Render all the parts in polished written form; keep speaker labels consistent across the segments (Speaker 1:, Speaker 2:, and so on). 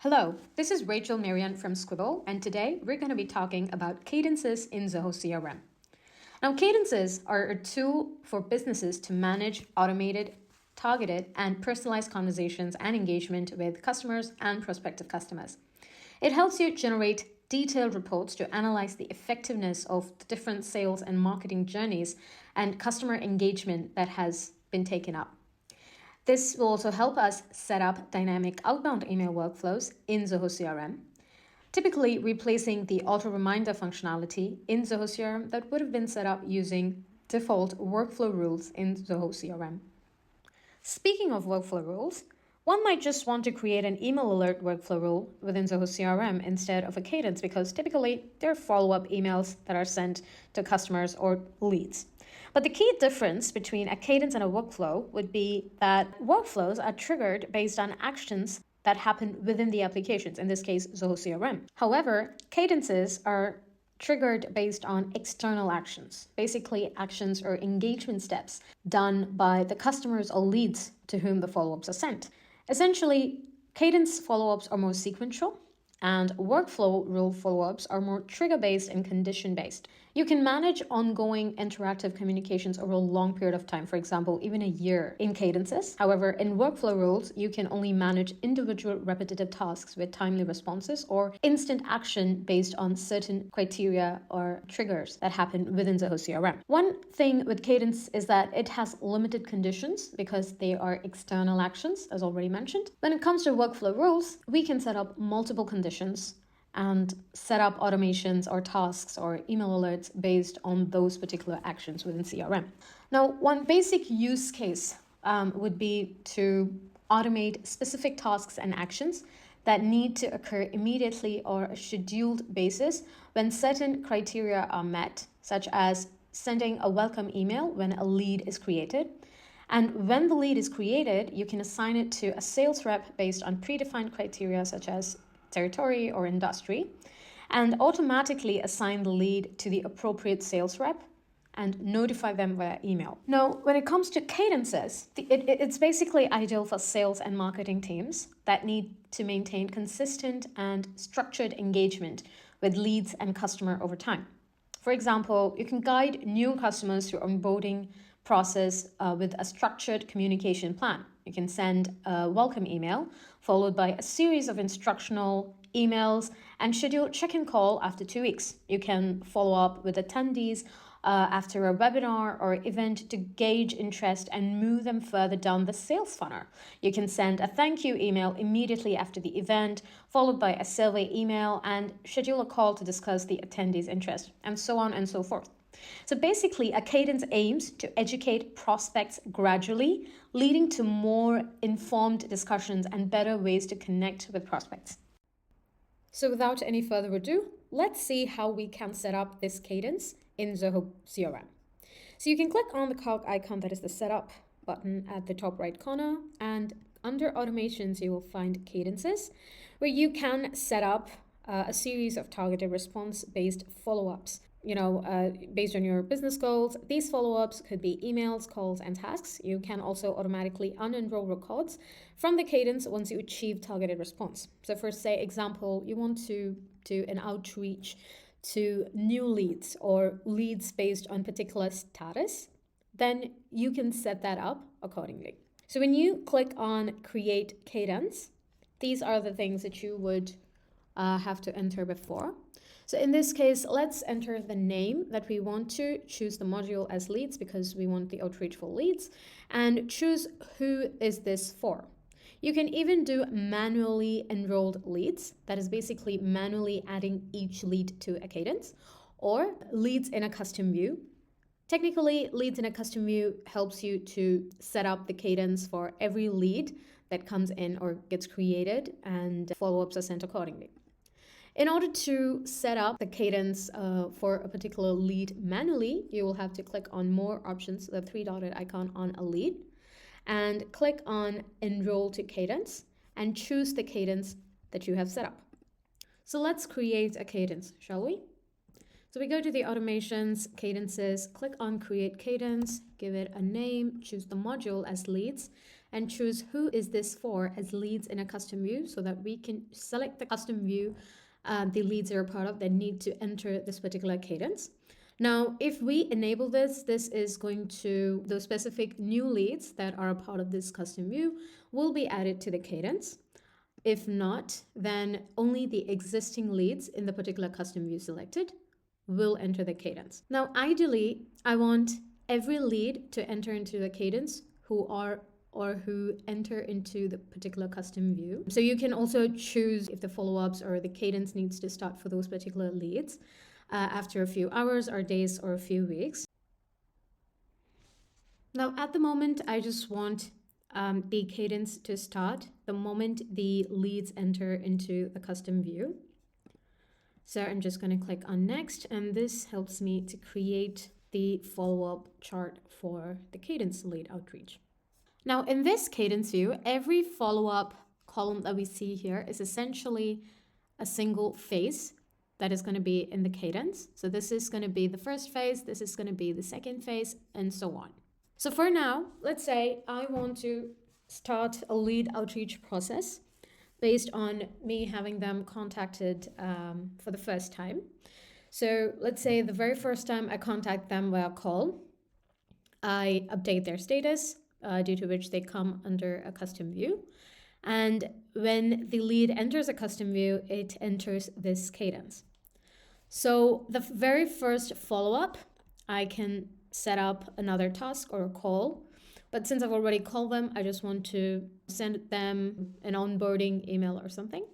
Speaker 1: Hello, this is Rachel Marian from Squibble, and today we're going to be talking about cadences in Zoho CRM. Now, cadences are a tool for businesses to manage automated, targeted, and personalized conversations and engagement with customers and prospective customers. It helps you generate detailed reports to analyze the effectiveness of the different sales and marketing journeys and customer engagement that has been taken up. This will also help us set up dynamic outbound email workflows in Zoho CRM, typically replacing the auto reminder functionality in Zoho CRM that would have been set up using default workflow rules in Zoho CRM. Speaking of workflow rules, one might just want to create an email alert workflow rule within Zoho CRM instead of a cadence because typically there are follow-up emails that are sent to customers or leads. But the key difference between a cadence and a workflow would be that workflows are triggered based on actions that happen within the applications, in this case, Zoho CRM. However, cadences are triggered based on external actions, basically actions or engagement steps done by the customers or leads to whom the follow-ups are sent. Essentially, cadence follow-ups are more sequential, and workflow rule follow-ups are more trigger-based and condition-based. You can manage ongoing interactive communications over a long period of time, for example, even a year in cadences. However, in workflow rules, you can only manage individual repetitive tasks with timely responses or instant action based on certain criteria or triggers that happen within Zoho CRM. One thing with cadence is that it has limited conditions because they are external actions, as already mentioned. When it comes to workflow rules, we can set up multiple conditions and set up automations or tasks or email alerts based on those particular actions within CRM. Now, one basic use case would be to automate specific tasks and actions that need to occur immediately or a scheduled basis when certain criteria are met, such as sending a welcome email when a lead is created. And when the lead is created, you can assign it to a sales rep based on predefined criteria such as territory or industry, and automatically assign the lead to the appropriate sales rep and notify them via email. Now, when it comes to cadences, it's basically ideal for sales and marketing teams that need to maintain consistent and structured engagement with leads and customer over time. For example, you can guide new customers through onboarding process with a structured communication plan. You can send a welcome email followed by a series of instructional emails and schedule check-in call after 2 weeks. You can follow up with attendees after a webinar or event to gauge interest and move them further down the sales funnel. You can send a thank you email immediately after the event, followed by a survey email and schedule a call to discuss the attendees' interest, and so on and so forth. So basically, a cadence aims to educate prospects gradually, leading to more informed discussions and better ways to connect with prospects. So without any further ado, let's see how we can set up this cadence in Zoho CRM. So you can click on the cog icon that is the setup button at the top right corner, and under automations, you will find cadences, where you can set up a series of targeted response-based follow-ups. Based on your business goals. These follow-ups could be emails, calls, and tasks. You can also automatically unenroll records from the cadence once you achieve targeted response. So for say example, you want to do an outreach to new leads or leads based on particular status, then you can set that up accordingly. So when you click on create cadence, these are the things that you would have to enter before. So in this case, let's enter the name that we want to, choose the module as leads because we want the outreach for leads, and choose who is this for. You can even do manually enrolled leads, that is basically manually adding each lead to a cadence, or leads in a custom view. Technically, leads in a custom view helps you to set up the cadence for every lead that comes in or gets created, and follow-ups are sent accordingly. In order to set up the cadence for a particular lead manually, you will have to click on more options, the three-dotted icon on a lead, and click on enroll to cadence and choose the cadence that you have set up. So let's create a cadence, shall we? So we go to the automations, cadences, click on create cadence, give it a name, choose the module as leads, and choose who is this for as leads in a custom view so that we can select the custom view the leads are a part of that need to enter this particular cadence. Now, if we enable this, this is going to, those specific new leads that are a part of this custom view will be added to the cadence. If not, then only the existing leads in the particular custom view selected will enter the cadence. Now, ideally, I want every lead to enter into the cadence who are or who enter into the particular custom view. So you can also choose if the follow-ups or the cadence needs to start for those particular leads after a few hours or days or a few weeks. Now, at the moment, I just want the cadence to start the moment the leads enter into the custom view. So I'm just going to click on next, and this helps me to create the follow-up chart for the cadence lead outreach. Now, in this cadence view, every follow-up column that we see here is essentially a single phase that is going to be in the cadence. So this is going to be the first phase, this is going to be the second phase, and so on. So for now, let's say I want to start a lead outreach process based on me having them contacted for the first time. So let's say the very first time I contact them via call, I update their status, due to which they come under a custom view. And when the lead enters a custom view, it enters this cadence. So the very first follow-up, I can set up another task or a call. But since I've already called them, I just want to send them an onboarding email or something.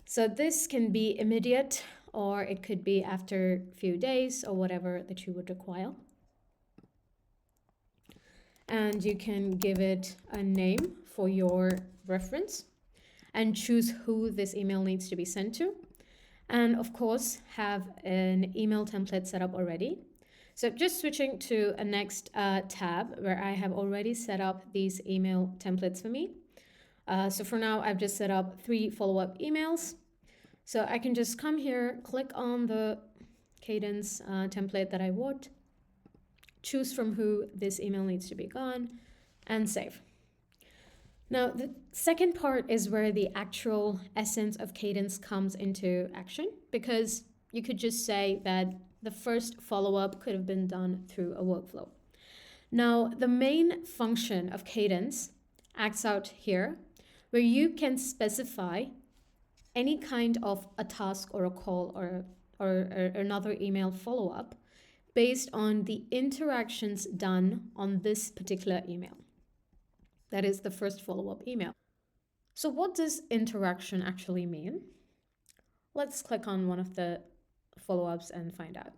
Speaker 1: So this can be immediate, or it could be after a few days or whatever that you would require. And you can give it a name for your reference and choose who this email needs to be sent to. And of course, have an email template set up already. So just switching to a next tab where I have already set up these email templates for me. So for now, I've just set up 3 follow-up emails. So I can just come here, click on the Cadence template that I want, choose from who this email needs to be gone, and save. Now, the second part is where the actual essence of Cadence comes into action, because you could just say that the first follow-up could have been done through a workflow. Now, the main function of Cadence acts out here, where you can specify any kind of a task or a call or another email follow-up based on the interactions done on this particular email. That is the first follow-up email. So what does interaction actually mean? Let's click on one of the follow-ups and find out.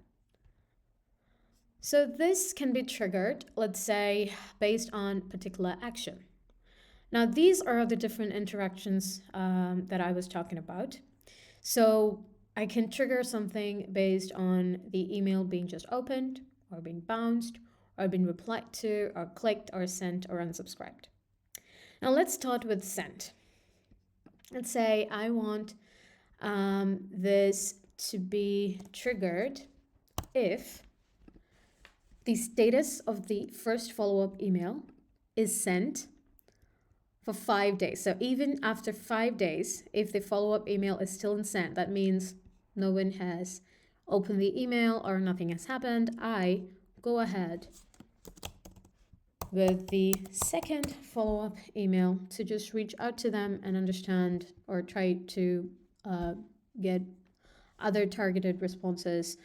Speaker 1: So this can be triggered, let's say, based on particular action. Now, these are the different interactions that I was talking about. So I can trigger something based on the email being just opened, or being bounced, or being replied to, or clicked, or sent, or unsubscribed. Now let's start with sent. Let's say I want this to be triggered if the status of the first follow-up email is sent for 5 days. So even after 5 days, if the follow-up email is still in sent, that means no one has opened the email or nothing has happened, I go ahead with the second follow-up email to just reach out to them and understand or try to get other targeted responses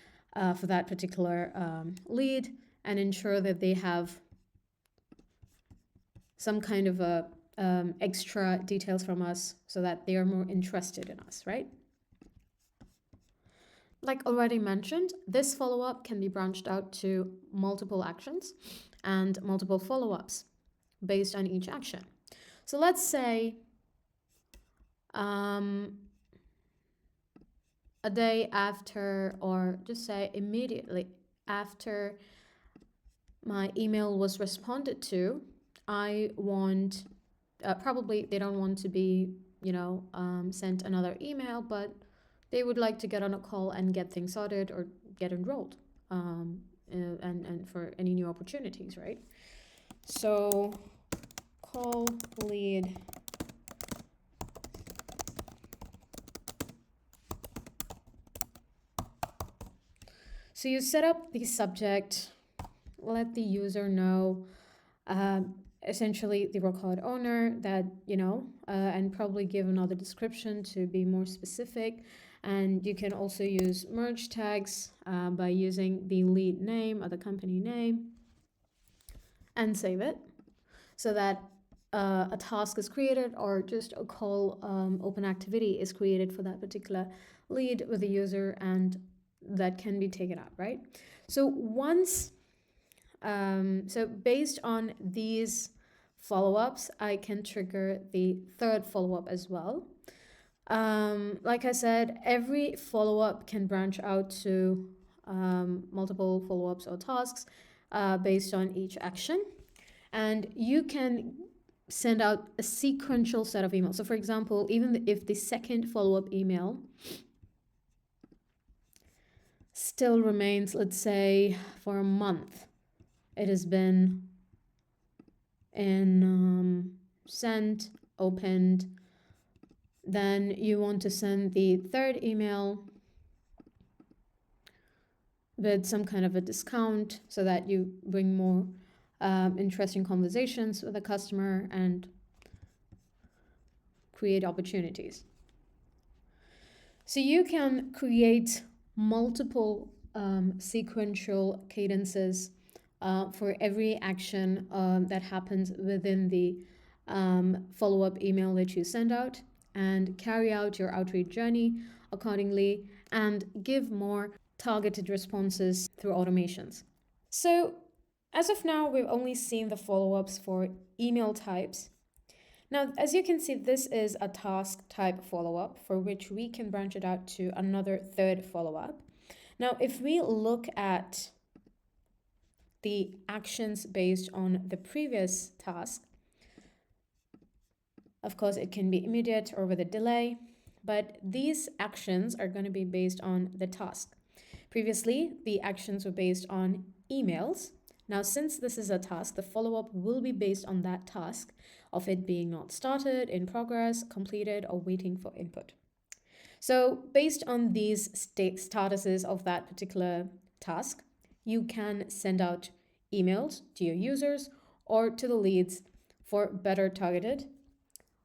Speaker 1: for that particular lead and ensure that they have some kind of a extra details from us so that they are more interested in us, right? Like already mentioned, this follow-up can be branched out to multiple actions and multiple follow-ups based on each action. So let's say a day after, or just say immediately after my email was responded to, I want, probably they don't want to be, sent another email, but they would like to get on a call and get things sorted or get enrolled and for any new opportunities, right? So call lead So you set up the subject, let the user know, essentially the record owner that, and probably give another description to be more specific. And you can also use merge tags by using the lead name or the company name and save it so that a task is created or just a call open activity is created for that particular lead with the user, and that can be taken out, right? So based on these follow-ups, I can trigger the third follow-up as well. Like I said, every follow-up can branch out to multiple follow-ups or tasks based on each action. And you can send out a sequential set of emails. So for example, even if the second follow-up email still remains, let's say, for a month, it has been sent, opened, then you want to send the third email with some kind of a discount so that you bring more interesting conversations with the customer and create opportunities. So you can create multiple sequential cadences for every action that happens within the follow-up email that you send out, and carry out your outreach journey accordingly and give more targeted responses through automations. So as of now, we've only seen the follow-ups for email types. Now, as you can see, this is a task type follow-up for which we can branch it out to another third follow-up. Now, if we look at the actions based on the previous task, of course, it can be immediate or with a delay, but these actions are going to be based on the task. Previously, the actions were based on emails. Now, since this is a task, the follow-up will be based on that task of it being not started, in progress, completed, or waiting for input. So based on these statuses of that particular task, you can send out emails to your users or to the leads for better targeted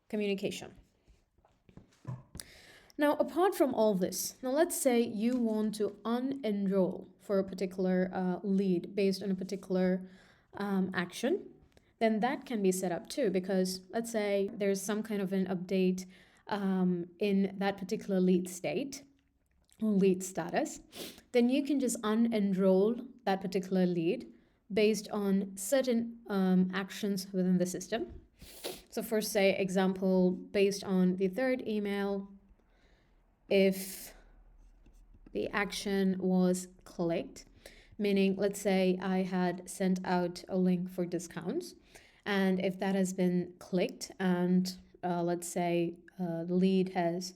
Speaker 1: communication. Now, apart from all this, now let's say you want to unenroll for a particular lead based on a particular action, then that can be set up too, because let's say there's some kind of an update in that particular lead state or lead status, then you can just unenroll that particular lead based on certain actions within the system. So for say example, based on the third email, if the action was clicked, meaning let's say I had sent out a link for discounts, and if that has been clicked and let's say the lead has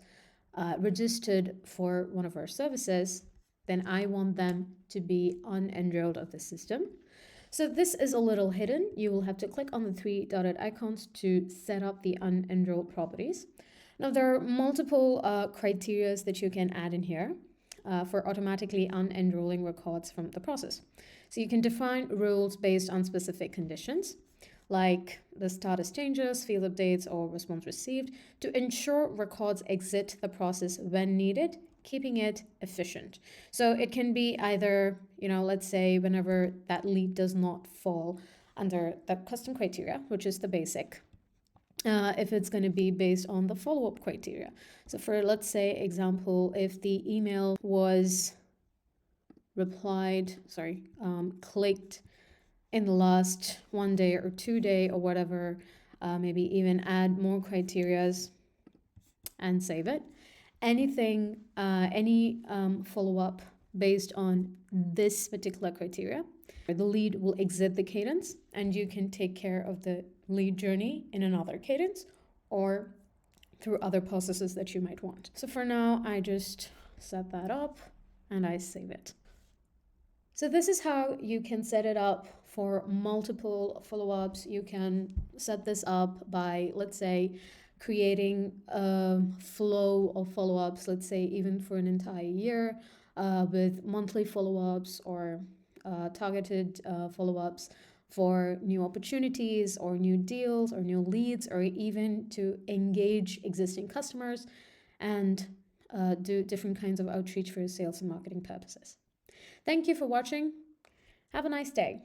Speaker 1: registered for one of our services, then I want them to be unenrolled of the system. So this is a little hidden. You will have to click on the three dotted icons to set up the unenrolled properties. Now there are multiple criteria that you can add in here for automatically unenrolling records from the process. So you can define rules based on specific conditions, like the status changes, field updates, or response received, to ensure records exit the process when needed, keeping it efficient. So it can be either, let's say whenever that lead does not fall under the custom criteria, which is the basic, if it's going to be based on the follow-up criteria. So for, let's say, example, if the email was clicked in the last 1 day or 2 day or whatever, maybe even add more criterias and save it. Anything, any follow-up based on this particular criteria, the lead will exit the cadence and you can take care of the lead journey in another cadence or through other processes that you might want. So for now, I just set that up and I save it. So this is how you can set it up for multiple follow-ups. You can set this up by, let's say, creating a flow of follow-ups, let's say even for an entire year, with monthly follow-ups or targeted follow-ups for new opportunities or new deals or new leads, or even to engage existing customers and do different kinds of outreach for sales and marketing purposes. Thank you for watching. Have a nice day.